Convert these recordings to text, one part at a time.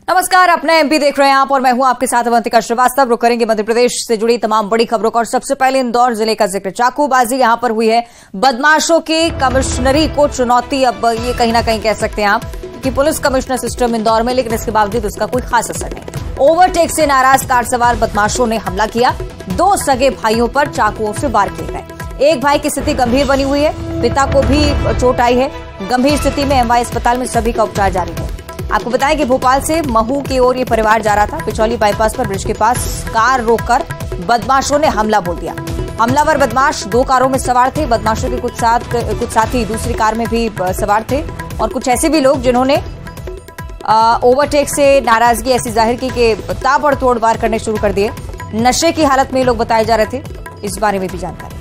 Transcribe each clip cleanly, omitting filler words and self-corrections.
नमस्कार, अपने एमपी देख रहे हैं आप और मैं हूं आपके साथ अवंतिका श्रीवास्तव। रुक करेंगे मध्य प्रदेश से जुड़ी तमाम बड़ी खबरों का और सबसे पहले इंदौर जिले का जिक्र। चाकूबाजी यहां पर हुई है। बदमाशों की कमिश्नरी को चुनौती, अब ये कहीं ना कहीं कह सकते हैं आप कि पुलिस कमिश्नर सिस्टम इंदौर में, लेकिन इसके बावजूद उसका कोई खास असर नहीं। ओवरटेक से नाराज कार सवार बदमाशों ने हमला किया। 2 सगे भाइयों पर चाकुओं से वार किए गए। एक भाई की स्थिति गंभीर बनी हुई है, पिता को भी चोट आई है। गंभीर स्थिति में एमवाई अस्पताल में सभी का उपचार जारी है। आपको बताएं कि भोपाल से महू की ओर ये परिवार जा रहा था। पिचौली बाईपास पर ब्रिज के पास कार रोककर बदमाशों ने हमला बोल दिया। हमलावर बदमाश 2 कारों में सवार थे। बदमाशों के कुछ साथी दूसरी कार में भी सवार थे और कुछ ऐसे भी लोग जिन्होंने ओवरटेक से नाराजगी ऐसी जाहिर की कि ताबड़तोड़ वार करने शुरू कर दिए। नशे की हालत में लोग बताए जा रहे थे। इस बारे में भी जानकारी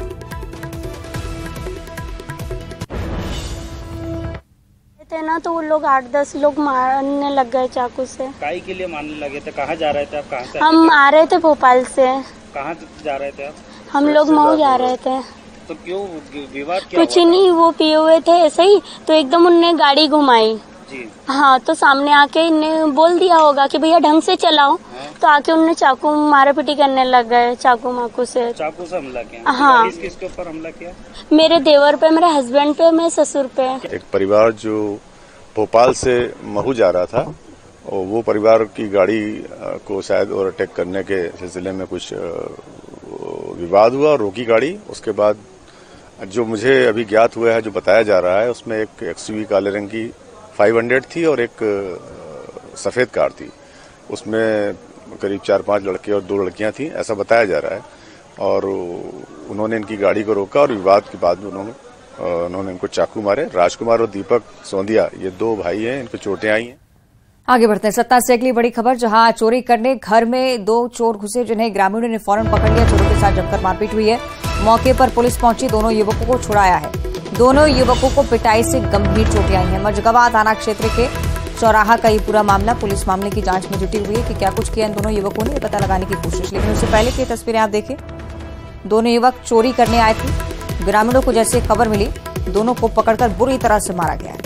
थे ना, तो वो लोग 8-10 लोग मारने लग गए चाकू से। काहे के लिए मारने लगे थे? कहाँ जा रहे थे आप? कहाँ से? हम आ रहे थे भोपाल से। कहाँ जा रहे थे आप? हम लोग मऊ जा रहे थे। तो क्यों विवाद क्या? कुछ नहीं, वो पिए हुए थे ऐसे ही, तो एकदम उनने गाड़ी घुमाई जी। हाँ, तो सामने आके इन्हें बोल दिया होगा कि भैया ढंग से चलाओ। तो आके उनने चाकू मारा पिटी करने लग गए, चाकू से हमला किया। हाँ। किसके ऊपर हमला किया? मेरे देवर पे, मेरे हस्बैंड पे, मेरे ससुर पे। एक परिवार जो भोपाल से महू जा रहा था और वो परिवार की गाड़ी को शायद ओवरटेक करने के सिलसिले में कुछ विवाद हुआ और रोकी गाड़ी। उसके बाद जो मुझे अभी ज्ञात हुआ है, जो बताया जा रहा है, उसमें एक एक्सयूवी काले रंग की 500 थी और एक सफेद कार थी। उसमें करीब 4-5 लड़के और 2 लड़कियां थी, ऐसा बताया जा रहा है। और उन्होंने इनकी गाड़ी को रोका और विवाद के बाद उन्होंने इनको चाकू मारे। राजकुमार और दीपक सोंदिया, ये 2 भाई हैं, इनको चोटें आई हैं। आगे बढ़ते हैं। सतना से अगली बड़ी खबर, जहां चोरी करने घर में 2 चोर घुसे, जिन्हें ग्रामीणों ने फौरन पकड़ लिया। चोरों के साथ जमकर मारपीट हुई है। मौके पर पुलिस पहुंची, दोनों युवकों को छुड़ाया है। दोनों युवकों को पिटाई से गंभीर चोटें आई हैं। मझगवा थाना क्षेत्र के चौराहा का ये पूरा मामला। पुलिस मामले की जांच में जुटी हुई है कि क्या कुछ किया इन दोनों युवकों ने, ये पता लगाने की कोशिश। लेकिन उससे पहले की तस्वीरें आप देखें। दोनों युवक चोरी करने आए थे। ग्रामीणों को जैसे खबर मिली, दोनों को पकड़कर बुरी तरह से मारा गया है।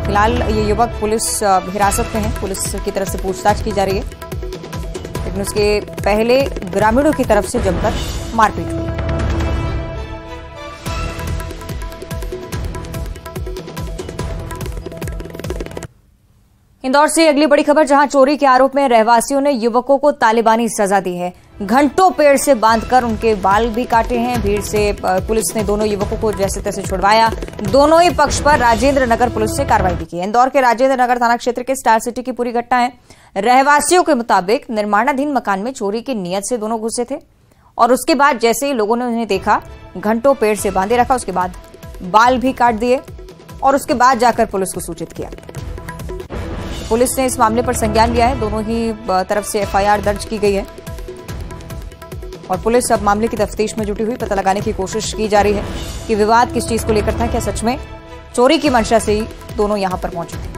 फिलहाल ये युवक पुलिस हिरासत में है। पुलिस की तरफ से पूछताछ की जा रही है, लेकिन उसके पहले ग्रामीणों की तरफ से जमकर मारपीट हुई। इंदौर से अगली बड़ी खबर, जहां चोरी के आरोप में रहवासियों ने युवकों को तालिबानी सजा दी है। घंटों पेड़ से बांधकर उनके बाल भी काटे हैं। भीड़ से पुलिस ने दोनों युवकों को जैसे तैसे छुड़वाया। दोनों ही पक्ष पर राजेंद्र नगर पुलिस से कार्रवाई भी की है। इंदौर के राजेंद्र नगर थाना क्षेत्र के स्टार सिटी की पूरी घटना है। रहवासियों के मुताबिक निर्माणाधीन मकान में चोरी की नीयत से दोनों घुसे थे और उसके बाद जैसे ही लोगों ने उन्हें देखा, घंटों पेड़ से बांधे रखा, उसके बाद बाल भी काट दिए और उसके बाद जाकर पुलिस को सूचित किया। पुलिस ने इस मामले पर संज्ञान लिया है। दोनों ही तरफ से एफआईआर दर्ज की गई है और पुलिस अब मामले की तफ्तीश में जुटी हुई। पता लगाने की कोशिश की जा रही है कि विवाद किस चीज को लेकर था। क्या सच में चोरी की मंशा से ही दोनों यहां पर पहुंचे थे?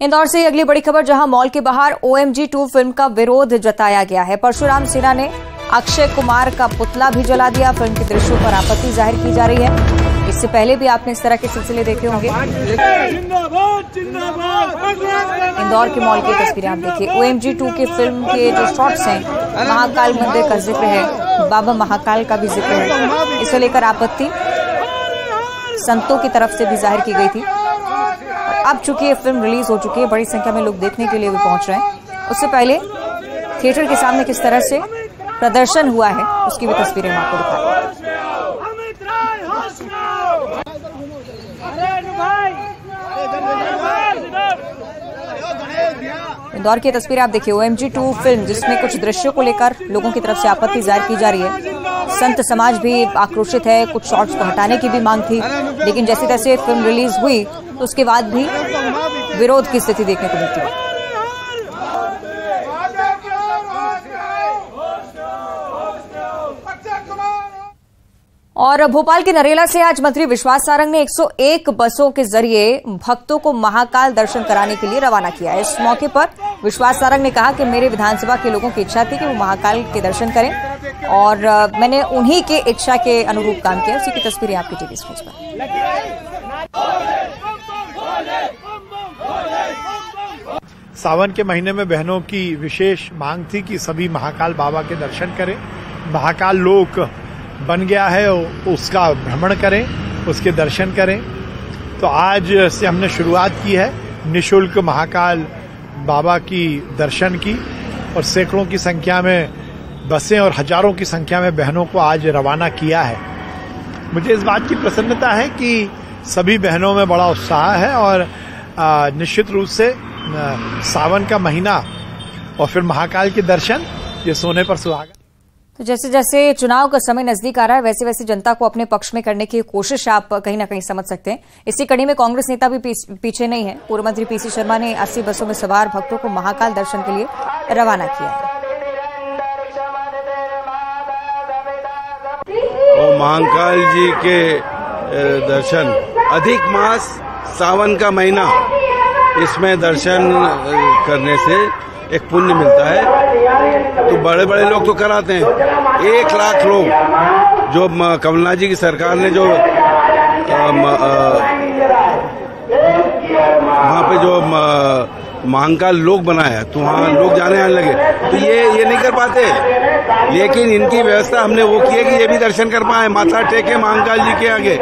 इंदौर से अगली बड़ी खबर, जहां मॉल के बाहर OMG 2 फिल्म का विरोध जताया गया है। परशुराम सिन्हा ने अक्षय कुमार का पुतला भी जला दिया। फिल्म के दृश्यों पर आपत्ति जाहिर की जा रही है। इससे पहले भी आपने इस तरह के सिलसिले देखे होंगे। इंदौर के मॉल की तस्वीरें आप देखिए। OMG 2 के फिल्म के जो शॉट्स हैं, महाकाल मंदिर का जिक्र है, बाबा महाकाल का भी जिक्र है। इसे लेकर आपत्ति संतों की तरफ से भी जाहिर की गई थी। अब चूंकि ये फिल्म रिलीज हो चुकी है, बड़ी संख्या में लोग देखने के लिए भी पहुंच रहे हैं। उससे पहले थिएटर के सामने किस तरह से प्रदर्शन हुआ है, उसकी भी तस्वीरें हम आपको दिखाएं। इंदौर की तस्वीरें आप देखिए। OMG 2 फिल्म, जिसमें कुछ दृश्यों को लेकर लोगों की तरफ से आपत्ति जाहिर की जा रही है। संत समाज भी आक्रोशित है। कुछ शॉट्स को हटाने की भी मांग थी, लेकिन जैसे तैसे फिल्म रिलीज हुई तो उसके बाद भी विरोध की स्थिति देखने को मिलती है। और भोपाल के नरेला से आज मंत्री विश्वास सारंग ने 101 बसों के जरिए भक्तों को महाकाल दर्शन कराने के लिए रवाना किया। इस मौके पर विश्वास सारंग ने कहा कि मेरे विधानसभा के लोगों की इच्छा थी कि वो महाकाल के दर्शन करें और मैंने उन्हीं के इच्छा के अनुरूप काम किया। उसी की तस्वीरें आपकी टीवी स्क्रीन पर। सावन के महीने में बहनों की विशेष मांग थी कि सभी महाकाल बाबा के दर्शन करें। महाकाल लोक बन गया है, उसका भ्रमण करें, उसके दर्शन करें। तो आज से हमने शुरुआत की है निःशुल्क महाकाल बाबा की दर्शन की और सैकड़ों की संख्या में बसें और हजारों की संख्या में बहनों को आज रवाना किया है। मुझे इस बात की प्रसन्नता है कि सभी बहनों में बड़ा उत्साह है और निश्चित रूप से सावन का महीना और फिर महाकाल के दर्शन, ये सोने पर सुहागा। तो जैसे जैसे चुनाव का समय नजदीक आ रहा है वैसे वैसे जनता को अपने पक्ष में करने की कोशिश आप कहीं ना कहीं समझ सकते हैं। इसी कड़ी में कांग्रेस नेता भी पीछे नहीं है। पूर्व मंत्री पीसी शर्मा ने 80 बसों में सवार भक्तों को महाकाल दर्शन के लिए रवाना किया है। और महाकाल जी के दर्शन, अधिक मास सावन का महीना, इसमें दर्शन करने से एक पुण्य मिलता है। तो बड़े बड़े लोग तो कराते हैं, 1 लाख लोग जो कमलनाथ जी की सरकार ने जो वहाँ पे जो महाकाल लोक बनाया तो वहाँ लोग जाने आने लगे, तो ये नहीं कर पाते। लेकिन इनकी व्यवस्था हमने वो की है कि ये भी दर्शन कर पाए, माथा टेके महाकाल जी के आगे।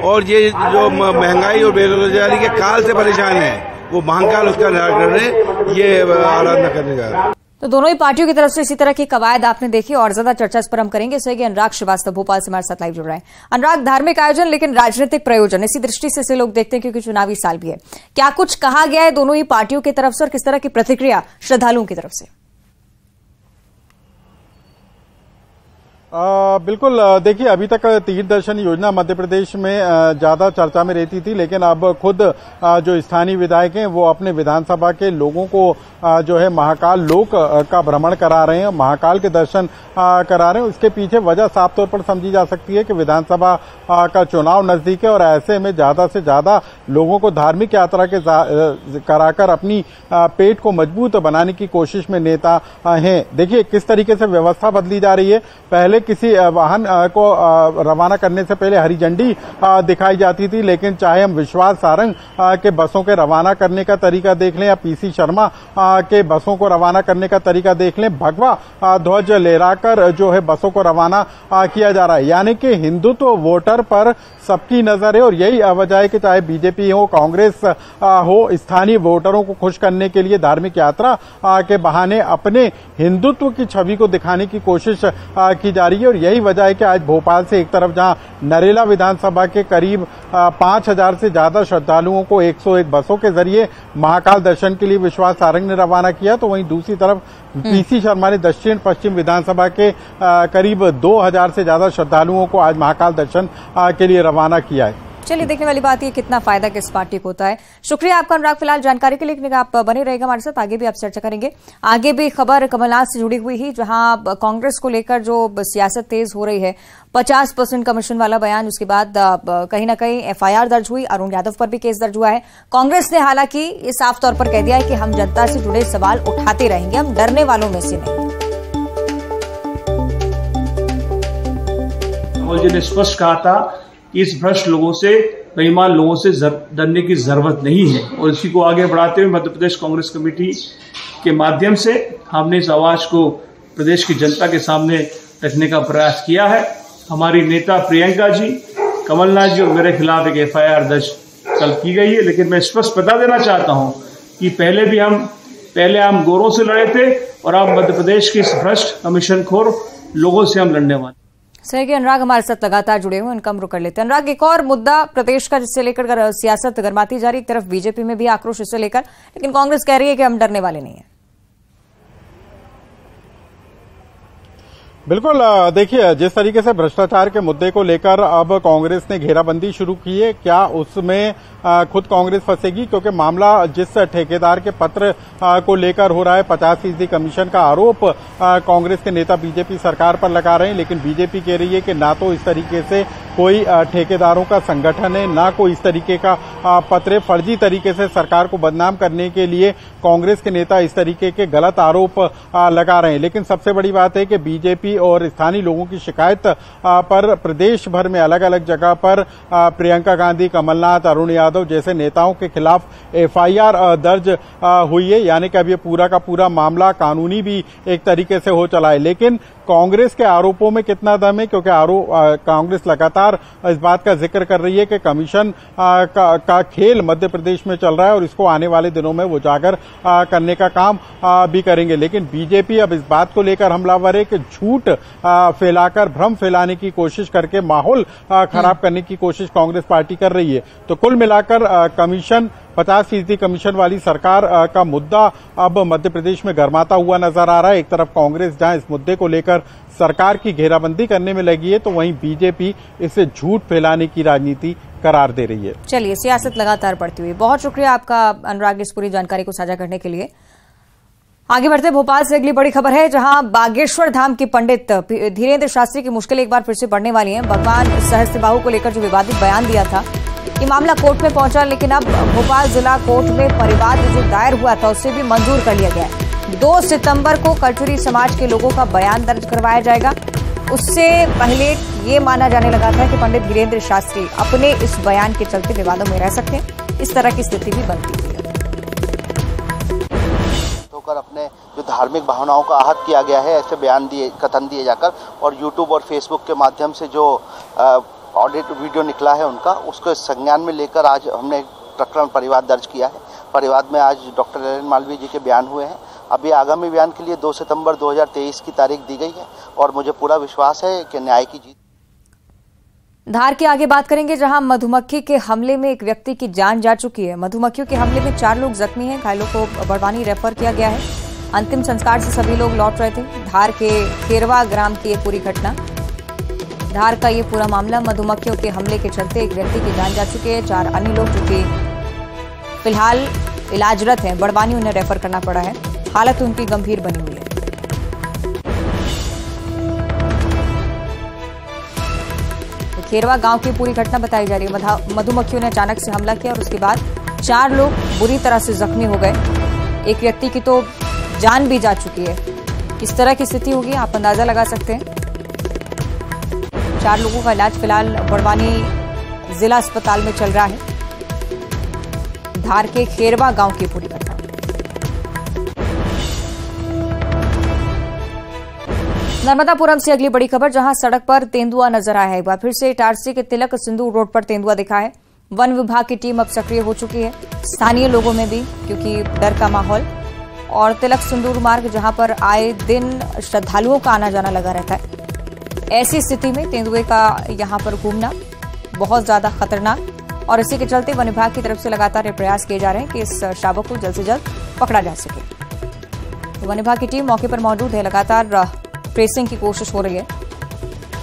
और ये जो महंगाई और बेरोजगारी के काल से परेशान है वो महाकाल उसका निराकरण है, ये आराधना करने जा रहे हैं। तो दोनों ही पार्टियों की तरफ से इसी तरह की कवायद आपने देखी और ज्यादा चर्चा इस पर हम करेंगे। इससे अनुराग श्रीवास्तव भोपाल से हमारे साथ लाइव जुड़ रहे हैं। अनुराग, धार्मिक आयोजन लेकिन राजनीतिक प्रयोजन, इसी दृष्टि से लोग देखते हैं क्योंकि चुनावी साल भी है। क्या कुछ कहा गया है दोनों ही पार्टियों की तरफ से और किस तरह की प्रतिक्रिया श्रद्धालुओं की तरफ से? बिल्कुल, देखिए अभी तक तीर्थ दर्शन योजना मध्य प्रदेश में ज्यादा चर्चा में रहती थी, लेकिन अब खुद जो स्थानीय विधायक हैं वो अपने विधानसभा के लोगों को जो है महाकाल लोक का भ्रमण करा रहे हैं, महाकाल के दर्शन करा रहे हैं। उसके पीछे वजह साफ तौर पर समझी जा सकती है कि विधानसभा का चुनाव नजदीक है और ऐसे में ज्यादा से ज्यादा लोगों को धार्मिक यात्रा के कराकर अपनी पेट को मजबूत बनाने की कोशिश में नेता हैं। देखिए किस तरीके से व्यवस्था बदली जा रही है। पहले किसी वाहन को रवाना करने से पहले हरी झंडी दिखाई जाती थी, लेकिन चाहे हम विश्वास सारंग के बसों के रवाना करने का तरीका देख लें या पीसी शर्मा के बसों को रवाना करने का तरीका देख लें, भगवा ध्वज लहराकर जो है बसों को रवाना किया जा रहा है। यानी कि हिंदुत्व वोटर पर सबकी नजर है और यही वजह है कि चाहे बीजेपी हो, कांग्रेस हो, स्थानीय वोटरों को खुश करने के लिए धार्मिक यात्रा के बहाने अपने हिंदुत्व की छवि को दिखाने की कोशिश की जा रही है। और यही वजह है कि आज भोपाल से एक तरफ जहां नरेला विधानसभा के करीब 5000 से ज्यादा श्रद्धालुओं को 101 बसों के जरिए महाकाल दर्शन के लिए विश्वास सारंग ने रवाना किया, तो वहीं दूसरी तरफ पीसी शर्मा ने दक्षिण पश्चिम विधानसभा के करीब 2000 से ज्यादा श्रद्धालुओं को आज महाकाल दर्शन के लिए रवाना किया है। चलिए देखने वाली बात ये कितना फायदा किस पार्टी को होता है। शुक्रिया आपका अनुराग, फिलहाल जानकारी के लिए आप बने रहेगा हमारे साथ, आगे भी आप चर्चा करेंगे। आगे भी खबर कमलनाथ से जुड़ी हुई ही, जहां कांग्रेस को लेकर जो सियासत तेज हो रही है, 50% कमीशन वाला बयान, उसके बाद कहीं ना कहीं एफआईआर दर्ज हुई, अरुण यादव पर भी केस दर्ज हुआ है। कांग्रेस ने हालांकि ये साफ तौर पर कह दिया है कि हम जनता से जुड़े सवाल उठाते रहेंगे, हम डरने वालों में से नहीं। कमल जी ने स्पष्ट कहा था कि इस भ्रष्ट लोगों से, बेईमान लोगों से डरने की जरूरत नहीं है और इसी को आगे बढ़ाते हुए मध्य प्रदेश कांग्रेस कमेटी के माध्यम से हमने इस आवाज को प्रदेश की जनता के सामने रखने का प्रयास किया है। हमारी नेता प्रियंका जी, कमलनाथ जी और मेरे खिलाफ एक एफआईआर दर्ज कल की गई है, लेकिन मैं स्पष्ट बता देना चाहता हूं कि पहले हम गोरों से लड़े थे और अब मध्य प्रदेश के इस भ्रष्ट कमीशनखोर लोगों से हम लड़ने वाले। सही कि अनुराग हमारे साथ लगातार जुड़े हुए, उनका हम रुक कर लेते हैं। अनुराग, एक और मुद्दा प्रदेश का जिससे लेकर सियासत गर्माती जा रही, एक तरफ बीजेपी में भी आक्रोश इससे लेकर, लेकिन कांग्रेस कह रही है कि हम डरने वाले नहीं है। बिल्कुल, देखिए जिस तरीके से भ्रष्टाचार के मुद्दे को लेकर अब कांग्रेस ने घेराबंदी शुरू की है, क्या उसमें खुद कांग्रेस फंसेगी? क्योंकि मामला जिस ठेकेदार के पत्र को लेकर हो रहा है, 50% कमीशन का आरोप कांग्रेस के नेता बीजेपी सरकार पर लगा रहे हैं, लेकिन बीजेपी कह रही है कि ना तो इस तरीके से कोई ठेकेदारों का संगठन है, ना कोई इस तरीके का पत्र। फर्जी तरीके से सरकार को बदनाम करने के लिए कांग्रेस के नेता इस तरीके के गलत आरोप लगा रहे हैं। लेकिन सबसे बड़ी बात है कि बीजेपी और स्थानीय लोगों की शिकायत पर प्रदेश भर में अलग अलग जगह पर प्रियंका गांधी, कमलनाथ, अरुण यादव जैसे नेताओं के खिलाफ एफआईआर दर्ज हुई है, यानी कि अब ये पूरा का पूरा मामला कानूनी भी एक तरीके से हो चला है। लेकिन कांग्रेस के आरोपों में कितना दम है? क्योंकि कांग्रेस लगातार इस बात का जिक्र कर रही है कि कमीशन का खेल मध्य प्रदेश में चल रहा है और इसको आने वाले दिनों में वो उजागर करने का काम भी करेंगे। लेकिन बीजेपी अब इस बात को लेकर हमलावर है कि झूठ फैलाकर, भ्रम फैलाने की कोशिश करके माहौल खराब करने की कोशिश कांग्रेस पार्टी कर रही है। तो कुल मिलाकर कमीशन, 50% कमीशन वाली सरकार का मुद्दा अब मध्य प्रदेश में गरमाता हुआ नजर आ रहा है। एक तरफ कांग्रेस जहां इस मुद्दे को लेकर सरकार की घेराबंदी करने में लगी है, तो वहीं बीजेपी इसे झूठ फैलाने की राजनीति करार दे रही है। चलिए, सियासत लगातार बढ़ती हुई। बहुत शुक्रिया आपका अनुराग, इस पूरी जानकारी को साझा करने के लिए। आगे बढ़ते भोपाल से अगली बड़ी खबर है, जहां बागेश्वर धाम के पंडित धीरेन्द्र शास्त्री की मुश्किलें एक बार फिर से बढ़ने वाली हैं। भगवान सहस्त्रबाहु को लेकर जो विवादित बयान दिया था, ये मामला कोर्ट में पहुंचा, लेकिन अब भोपाल जिला कोर्ट में परिवाद जो दायर हुआ था उसे भी मंजूर कर लिया गया है। 2 सितंबर को कल्चुरी समाज के लोगों का बयान दर्ज करवाया जाएगा। उससे पहले ये माना जाने लगा था कि पंडित धीरेन्द्र शास्त्री अपने इस बयान के चलते विवादों में रह सकते हैं। इस तरह की स्थिति भी बनती है। अपने जो धार्मिक भावनाओं का आहत किया गया है, ऐसे बयान दिए, कथन दिए जाकर, और यूट्यूब और फेसबुक के माध्यम से जो ऑडिट वीडियो निकला है उनका, उसको संज्ञान में लेकर आज हमने प्रकरण परिवाद दर्ज किया है। परिवाद में आज डॉक्टर ललन मालवीय जी के बयान हुए हैं। अब ये आगामी बयान के लिए 2 सितंबर 2023 की तारीख दी गई है और मुझे पूरा विश्वास है कि न्याय की जीत। धार की आगे बात करेंगे, जहां मधुमक्खी के हमले में एक व्यक्ति की जान जा चुकी है। मधुमक्खियों के हमले में 4 लोग जख्मी हैं। घायलों को बड़वानी रेफर किया गया है। अंतिम संस्कार से सभी लोग लौट रहे थे। धार के खेरवा ग्राम की ये पूरी घटना, धार का ये पूरा मामला। मधुमक्खियों के हमले के चलते एक व्यक्ति की जान जा चुकी है। 4 अन्य लोग जो कि फिलहाल इलाजरत हैं, बड़वानी उन्हें रेफर करना पड़ा है। हालत उनकी गंभीर बनी हुई है। खेरवा गांव की पूरी घटना बताई जा रही है। मधुमक्खियों ने अचानक से हमला किया और उसके बाद 4 लोग बुरी तरह से जख्मी हो गए। एक व्यक्ति की तो जान भी जा चुकी है। किस तरह की स्थिति होगी आप अंदाजा लगा सकते हैं। 4 लोगों का इलाज फिलहाल बड़वानी जिला अस्पताल में चल रहा है। धार के खेरवा गांव की पूरी घटना। नर्मदापुरम से अगली बड़ी खबर, जहां सड़क पर तेंदुआ नजर आया है। एक बार फिर से इटारसी के तिलक सिंदूर रोड पर तेंदुआ दिखा है। वन विभाग की टीम अब सक्रिय हो चुकी है, स्थानीय लोगों में भी, क्योंकि डर का माहौल। और तिलक सिंदूर मार्ग जहां पर आए दिन श्रद्धालुओं का आना जाना लगा रहता है, ऐसी स्थिति में तेंदुए का यहां पर घूमना बहुत ज्यादा खतरनाक। और इसी के चलते वन विभाग की तरफ से लगातार ये प्रयास किए जा रहे हैं कि इस शावक को जल्द से जल्द पकड़ा जा सके। तो वन विभाग की टीम मौके पर मौजूद है, लगातार ट्रेसिंग की कोशिश हो रही है।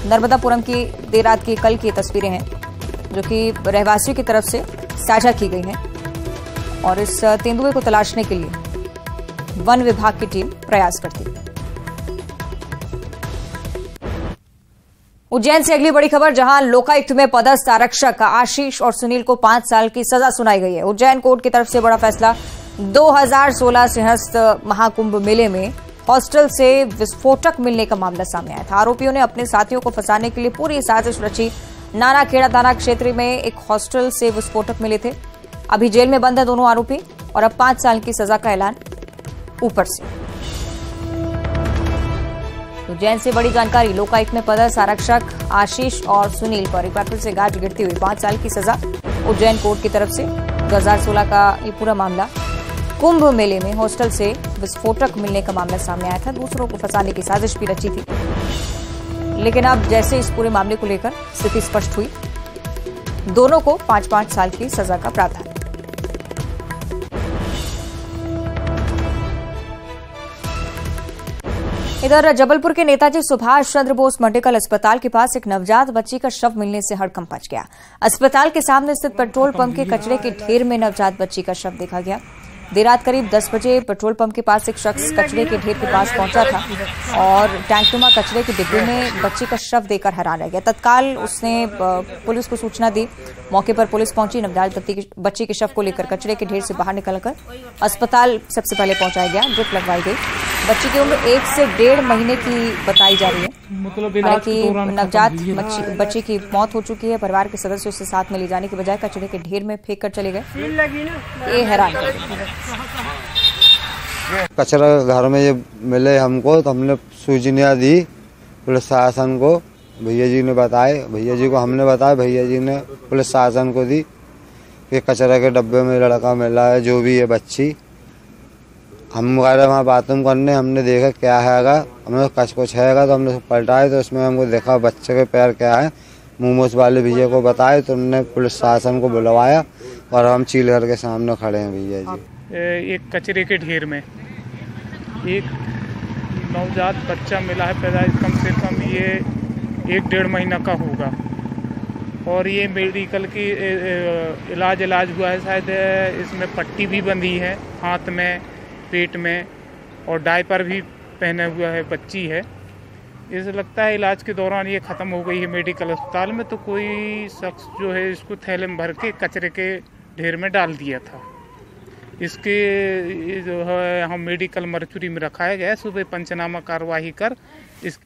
नर्मदापुरम की देर रात की कल की तस्वीरें हैं जो कि रहवासियों की तरफ से साझा की गई हैं और इस तेंदुए को तलाशने के लिए वन विभाग की टीम प्रयास करती है। उज्जैन से अगली बड़ी खबर, जहां लोकायुक्त में पदस्थ आरक्षक आशीष और सुनील को 5 साल की सजा सुनाई गई है। उज्जैन कोर्ट की तरफ से बड़ा फैसला। 2016 सिंहस्थ महाकुंभ मेले में हॉस्टल से विस्फोटक मिलने का मामला सामने आया था। आरोपियों ने अपने साथियों को फंसाने के लिए पूरी साजिश रची। नानाखेड़ा थाना क्षेत्र में एक हॉस्टल से विस्फोटक मिले थे। अभी जेल में बंद है दोनों आरोपी और अब 5 साल की सजा का ऐलान ऊपर से। उज्जैन से बड़ी जानकारी, लोकायुक्त में पदस्थ आरक्षक आशीष और सुनील पर एक बार फिर से गाज गिरती हुई 5 साल की सजा उज्जैन कोर्ट की तरफ से। 2016 का ये पूरा मामला, कुंभ मेले में हॉस्टल से विस्फोटक मिलने का मामला सामने आया था। दूसरों को फंसाने की साजिश भी रची थी, लेकिन अब जैसे इस पूरे मामले को लेकर स्थिति स्पष्ट हुई, दोनों को 5-5 साल की सजा का प्रावधान। इधर जबलपुर के नेताजी सुभाष चंद्र बोस मेडिकल अस्पताल के पास एक नवजात बच्ची का शव मिलने से हड़कंप मच गया। अस्पताल के सामने स्थित पेट्रोल पंप के कचरे के ढेर में नवजात बच्ची का शव देखा गया। देर रात करीब 10 बजे पेट्रोल पंप के पास एक शख्स कचरे के ढेर के पास पहुंचा था और टैंकनुमा कचरे के डिब्बे में बच्ची का शव देकर हैरान रह गया। तत्काल उसने पुलिस को सूचना दी। मौके पर पुलिस पहुंची। नवजात बच्ची के शव को लेकर कचरे के ढेर से बाहर निकलकर अस्पताल सबसे पहले पहुंचाया गया। ड्रिप लगवाई गई। बच्ची की उम्र 1 से 1.5 महीने की बताई जा रही है। हालांकि नवजात बच्ची की मौत हो चुकी है। परिवार के सदस्यों से साथ में ले जाने के बजाय कचरे के ढेर में फेंक कर चले गए। ये हैरान कर दिया। कचरा घर में ये मिले हमको तो हमने सूचना दी पुलिस शासन को। भैया जी ने बताए, भैया जी को हमने बताया, भैया जी ने पुलिस शासन को दी कि कचरा के डब्बे में लड़का मिला है, जो भी है बच्ची। हम गए वहाँ बाथरूम करने, हमने देखा क्या हैगा, हमें कुछ हैगा तो हमने पलटाए तो उसमें हमको देखा बच्चे के पैर क्या है। मोमोस वाले भैया को बताए तो उन्होंने पुलिस शासन को बुलवाया और हम चीलघर के सामने खड़े हैं भैया जी। एक कचरे के ढेर में एक नवजात बच्चा मिला है पैदाइश, कम से कम ये 1-1.5 महीना का होगा और ये मेडिकल की इलाज हुआ है। शायद इसमें पट्टी भी बंधी है हाथ में, पेट में और डायपर भी पहने हुआ है। बच्ची है। इसे लगता है इलाज के दौरान ये ख़त्म हो गई है मेडिकल अस्पताल में। तो कोई शख्स जो है इसको थैले में भर के कचरे के ढेर में डाल दिया था। इसके जो है हम मेडिकल मर्चुरी में रखाया गया है। सुबह पंचनामा कार्रवाई कर इस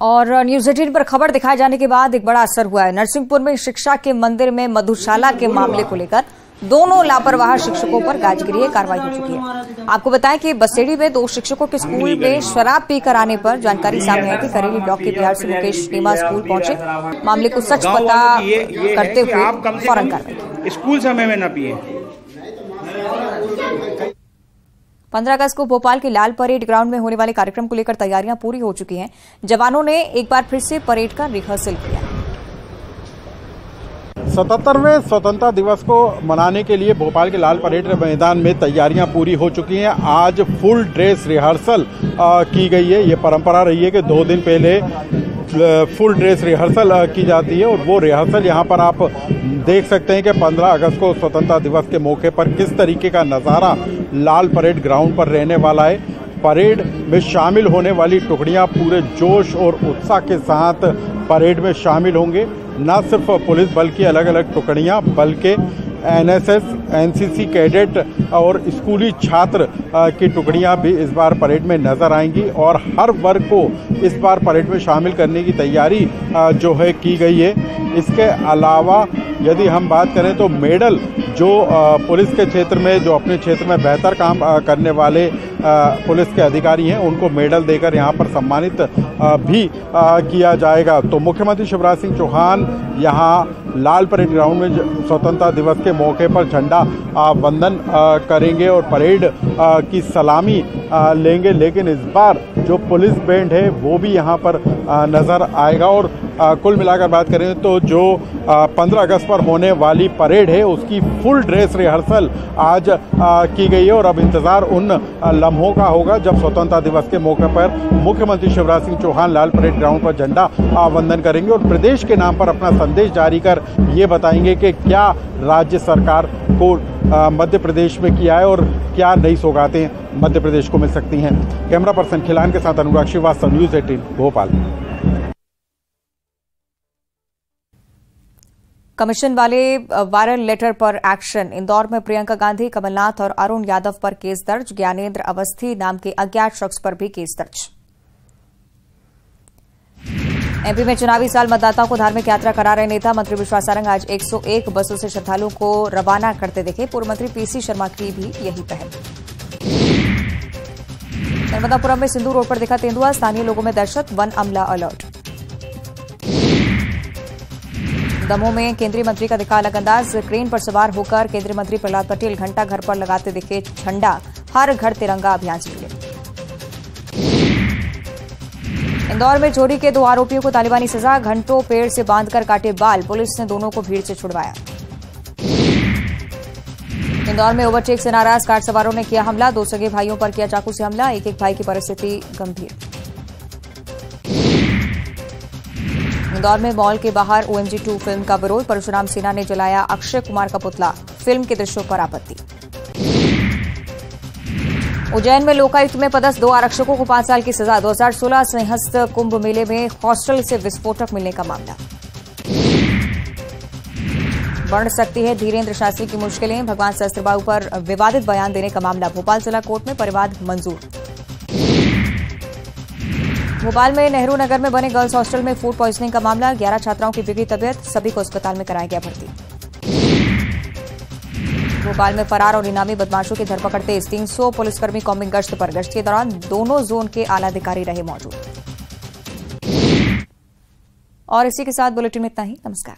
और न्यूज 18 पर खबर दिखाए जाने के बाद एक बड़ा असर हुआ है। नरसिंहपुर में शिक्षा के मंदिर में मधुशाला के मामले को लेकर दोनों लापरवाह शिक्षकों पर गाजगिरी कार्रवाई हो चुकी है। आपको बताएं कि बसेड़ी में 2 शिक्षकों के स्कूल में शराब पीकर आने पर जानकारी सामने आई कि करेली ब्लॉक के बीआरसी मुकेश नीमा स्कूल पहुंचे। मामले को सच पता करते हुए फौरन कार्रवाई। स्कूल समय में न पिए। 15 अगस्त को भोपाल के लाल परेड ग्राउंड में होने वाले कार्यक्रम को लेकर तैयारियां पूरी हो चुकी हैं। जवानों ने एक बार फिर से परेड का रिहर्सल किया। 77वें स्वतंत्रता दिवस को मनाने के लिए भोपाल के लाल परेड मैदान में तैयारियां पूरी हो चुकी हैं। आज फुल ड्रेस रिहर्सल की गई है। ये परंपरा रही है कि 2 दिन पहले फुल ड्रेस रिहर्सल की जाती है और वो रिहर्सल यहाँ पर आप देख सकते हैं कि 15 अगस्त को स्वतंत्रता दिवस के मौके पर किस तरीके का नज़ारा लाल परेड ग्राउंड पर रहने वाला है। परेड में शामिल होने वाली टुकड़ियां पूरे जोश और उत्साह के साथ परेड में शामिल होंगे। न सिर्फ पुलिस बल की अलग अलग टुकड़ियां बल्कि एनएसएस, एनसीसी कैडेट और स्कूली छात्र की टुकड़ियां भी इस बार परेड में नजर आएंगी और हर वर्ग को इस बार परेड में शामिल करने की तैयारी जो है की गई है। इसके अलावा यदि हम बात करें तो मेडल जो पुलिस के क्षेत्र में जो अपने क्षेत्र में बेहतर काम करने वाले पुलिस के अधिकारी हैं उनको मेडल देकर यहाँ पर सम्मानित भी किया जाएगा। तो मुख्यमंत्री शिवराज सिंह चौहान यहाँ लाल परेड ग्राउंड में स्वतंत्रता दिवस के मौके पर झंडा वंदन करेंगे और परेड की सलामी लेंगे। लेकिन इस बार जो पुलिस बैंड है वो भी यहाँ पर नज़र आएगा और कुल मिलाकर बात करें तो जो 15 अगस्त पर होने वाली परेड है उसकी फुल ड्रेस रिहर्सल आज की गई है और अब इंतज़ार उन लम्हों का होगा जब स्वतंत्रता दिवस के मौके पर मुख्यमंत्री शिवराज सिंह चौहान लाल परेड ग्राउंड पर झंडा वंदन करेंगे और प्रदेश के नाम पर अपना संदेश जारी कर ये बताएंगे कि क्या राज्य सरकार को मध्य प्रदेश में किया है और क्या नई सौगातें मध्य प्रदेश को मिल सकती हैं। कैमरा पर्सन खिलान के साथ अनुराग श्रीवास्तव, न्यूज 18 भोपाल। कमीशन वाले वायरल लेटर पर एक्शन। इंदौर में प्रियंका गांधी, कमलनाथ और अरुण यादव पर केस दर्ज। ज्ञानेंद्र अवस्थी नाम के अज्ञात शख्स पर भी केस दर्ज। एमपी में चुनावी साल मतदाताओं को धार्मिक यात्रा करा रहे नेता मंत्री विश्वास सारंग आज 101 बसों से श्रद्धालुओं को रवाना करते दिखे। पूर्व मंत्री पीसी शर्मा की भी यही पहल। नर्मदापुरम में सिंधु रोड पर दिखा तेंदुआ, स्थानीय लोगों में दहशत, वन अमला अलर्ट। दमोह में केंद्रीय मंत्री का दिखा अलग अंदाज, क्रेन पर सवार होकर केंद्रीय मंत्री प्रहलाद पटेल घंटा घर पर लगाते दिखे झंडा, हर घर तिरंगा अभियान से जुड़े। इंदौर में चोरी के 2 आरोपियों को तालिबानी सजा, घंटों पेड़ से बांधकर काटे बाल, पुलिस ने दोनों को भीड़ से छुड़वाया। इंदौर में ओवरटेक से नाराज कार सवारों ने किया हमला, 2 सगे भाइयों पर किया चाकू से हमला, एक भाई की परिस्थिति गंभीर। इंदौर में मॉल के बाहर OMG2 फिल्म का विरोध, परशुराम सिन्हा ने जलाया अक्षय कुमार का पुतला, फिल्म के दृश्यों पर आपत्ति। उज्जैन में लोकायुक्त में पदस्थ 2 आरक्षकों को 5 साल की सजा, 2016 सिंहस्थ कुंभ मेले में हॉस्टल से विस्फोटक मिलने का मामला। बढ़ सकती है धीरेन्द्र शास्त्री की मुश्किलें, भगवान सहस्त्रबाबू पर विवादित बयान देने का मामला, भोपाल जिला कोर्ट में परिवाद मंजूर। भोपाल में नेहरू नगर में बने गर्ल्स हॉस्टल में फूड पॉइजनिंग का मामला, 11 छात्राओं की बिगड़ी तबियत, सभी को अस्पताल में कराया गया भर्ती। भोपाल में फरार और इनामी बदमाशों की धरपकड़ तेज, 300 पुलिसकर्मी कॉम्बिंग गश्त पर, गश्त के दौरान दोनों जोन के आलाधिकारी रहे मौजूद। और इसी के साथ बुलेटिन में इतना ही। नमस्कार।